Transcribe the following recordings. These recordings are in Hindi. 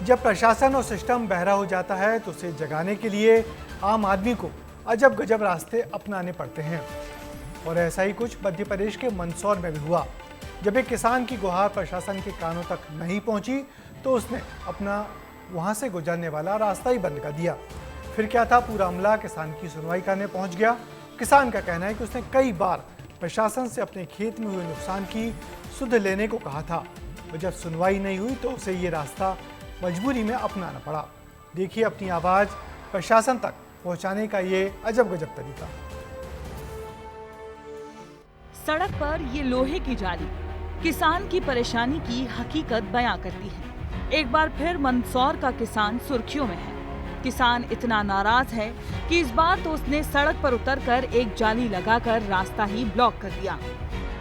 जब प्रशासन और सिस्टम बहरा हो जाता है तो उसे जगाने के लिए आम आदमी को अजब गजब रास्ते अपनाने पड़ते हैं। और ऐसा ही कुछ मध्य प्रदेश के मंदसौर में भी हुआ। जब एक किसान की गुहार प्रशासन के कानों तक नहीं पहुंची तो उसने अपना वहां से गुजरने वाला रास्ता ही बंद कर दिया। फिर क्या था, पूरा अमला किसान की सुनवाई करने पहुंच गया। किसान का कहना है कि उसने कई बार प्रशासन से अपने खेत में हुए नुकसान की सुध लेने को कहा था, और जब सुनवाई नहीं हुई तो उसे ये रास्ता मजबूरी में अपनाना पड़ा। देखिए अपनी आवाज प्रशासन तक पहुंचाने का ये अजब गजब तरीका। सड़क पर ये लोहे की जाली किसान की परेशानी की हकीकत बयां करती है। एक बार फिर मंदसौर का किसान सुर्खियों में है। किसान इतना नाराज है कि इस बार तो उसने सड़क पर उतरकर एक जाली लगाकर रास्ता ही ब्लॉक कर दिया।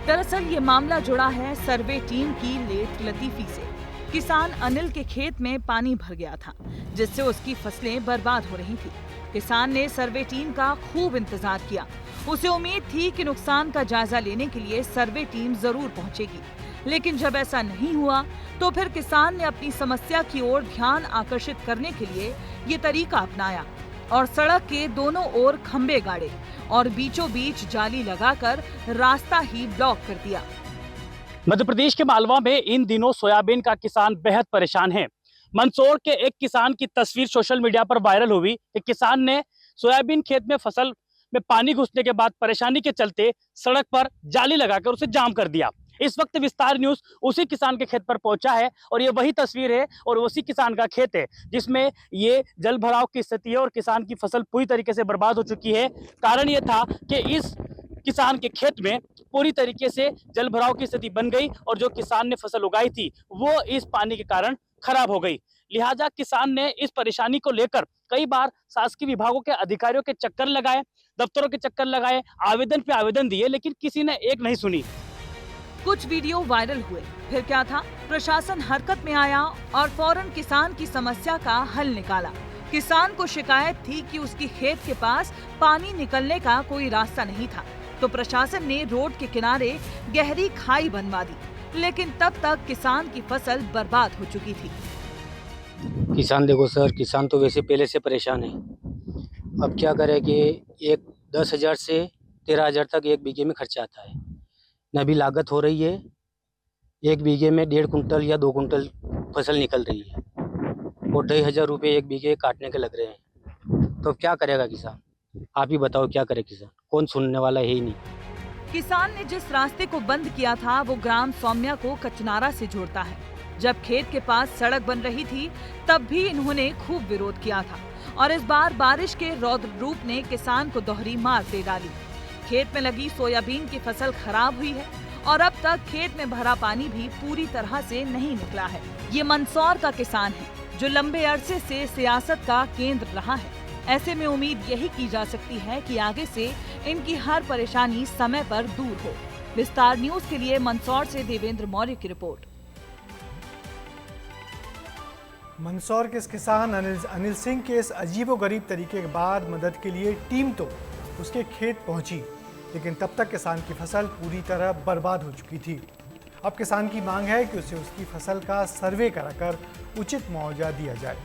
दरअसल ये मामला जुड़ा है सर्वे टीम की लेट लतीफी से। किसान अनिल के खेत में पानी भर गया था, जिससे उसकी फसलें बर्बाद हो रही थी। किसान ने सर्वे टीम का खूब इंतजार किया। उसे उम्मीद थी कि नुकसान का जायजा लेने के लिए सर्वे टीम जरूर पहुंचेगी, लेकिन जब ऐसा नहीं हुआ तो फिर किसान ने अपनी समस्या की ओर ध्यान आकर्षित करने के लिए ये तरीका अपनाया और सड़क के दोनों ओर खंबे गाड़े और बीचों बीच जाली लगाकर रास्ता ही ब्लॉक कर दिया। मध्य प्रदेश के मालवा में इन दिनों सोयाबीन का किसान बेहद परेशान है। मंदसौर के एक किसान की तस्वीर सोशल मीडिया पर वायरल हुई कि किसान ने सोयाबीन खेत में फसल में पानी घुसने के बाद परेशानी के चलते सड़क पर जाली लगाकर उसे जाम कर दिया। इस वक्त विस्तार न्यूज उसी किसान के खेत पर पहुंचा है और ये वही तस्वीर है और उसी किसान का खेत है जिसमें ये जल भराव की स्थिति है और किसान की फसल पूरी तरीके से बर्बाद हो चुकी है। कारण ये था कि इस किसान के खेत में पूरी तरीके से जल भराव की स्थिति बन गई और जो किसान ने फसल उगाई थी वो इस पानी के कारण खराब हो गई। लिहाजा किसान ने इस परेशानी को लेकर कई बार शासकीय विभागों के अधिकारियों के चक्कर लगाए, दफ्तरों के चक्कर लगाए, आवेदन पे आवेदन दिए, लेकिन किसी ने एक नहीं सुनी। कुछ वीडियो वायरल हुए, फिर क्या था, प्रशासन हरकत में आया और फौरन किसान की समस्या का हल निकाला। किसान को शिकायत थी कि उसकी खेत के पास पानी निकलने का कोई रास्ता नहीं था, तो प्रशासन ने रोड के किनारे गहरी खाई बनवा दी, लेकिन तब तक किसान की फसल बर्बाद हो चुकी थी। किसान देखो सर, किसान तो वैसे पहले से परेशान है। अब क्या करे कि एक 10,000 से 13,000 तक एक बीघे में खर्चा आता है। न भी लागत हो रही है, एक बीघे में 1.5 कुंटल या 2 कुंटल फसल निकल रही है और 2,500 रुपये एक बीघे काटने के लग रहे हैं। तो क्या करेगा किसान? आप ही बताओ क्या करे किसान? कौन सुनने वाला है ही नहीं। किसान ने जिस रास्ते को बंद किया था वो ग्राम सौम्या को कचनारा से जोड़ता है। जब खेत के पास सड़क बन रही थी तब भी इन्होंने खूब विरोध किया था और इस बार बारिश के रौद्र रूप ने किसान को दोहरी मार दे डाली। खेत में लगी सोयाबीन की फसल खराब हुई है और अब तक खेत में भरा पानी भी पूरी तरह से नहीं निकला है। ये मंदसौर का किसान है जो लंबे अरसे से सियासत का केंद्र रहा है। ऐसे में उम्मीद यही की जा सकती है कि आगे से इनकी हर परेशानी समय पर दूर हो। विस्तार न्यूज के लिए मंदसौर से देवेंद्र मौर्य की रिपोर्ट। मंदसौर के इस किसान अनिल सिंह के इस अजीबोगरीब तरीके के बाद मदद के लिए टीम तो उसके खेत पहुंची, लेकिन तब तक किसान की फसल पूरी तरह बर्बाद हो चुकी थी। अब किसान की मांग है कि उसे उसकी फसल का सर्वे कराकर उचित मुआवजा दिया जाए।